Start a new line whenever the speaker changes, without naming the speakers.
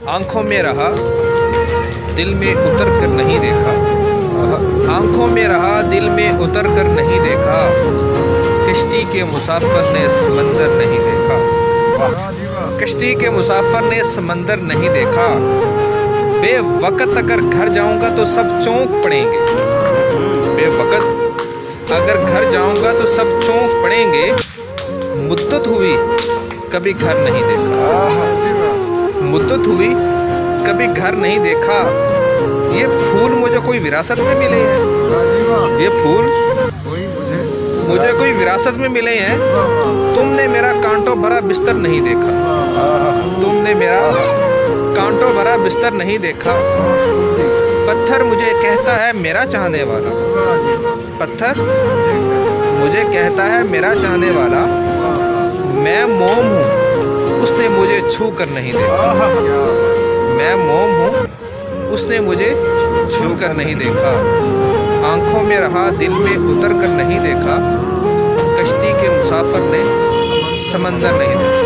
आँखों में रहा दिल में उतर कर नहीं देखा, आँखों में रहा दिल में उतर कर नहीं देखा, कश्ती के मुसाफिर ने समंदर नहीं देखा, कश्ती के मुसाफिर ने समंदर नहीं देखा। बेवक़्त अगर घर जाऊंगा तो सब चौंक पड़ेंगे, बेवक़्त अगर घर जाऊंगा तो सब चौंक पड़ेंगे। मुद्दत हुई कभी घर नहीं देखा, मुद्दत हुई कभी घर नहीं देखा। ये फूल मुझे कोई विरासत में मिले हैं, ये फूल मुझे कोई विरासत में मिले हैं। तुमने मेरा कांटों भरा बिस्तर नहीं देखा, तुमने मेरा कांटों भरा बिस्तर नहीं देखा। पत्थर मुझे कहता है मेरा चाहने वाला, पत्थर मुझे कहता है मेरा चाहने वाला। मैं मोम हूँ उसने मुझे छू कर नहीं देखा, मैं मोम हूँ उसने मुझे छू कर नहीं देखा। आँखों में रहा दिल में उतर कर नहीं देखा, कश्ती के मुसाफिर ने समंदर नहीं देखा।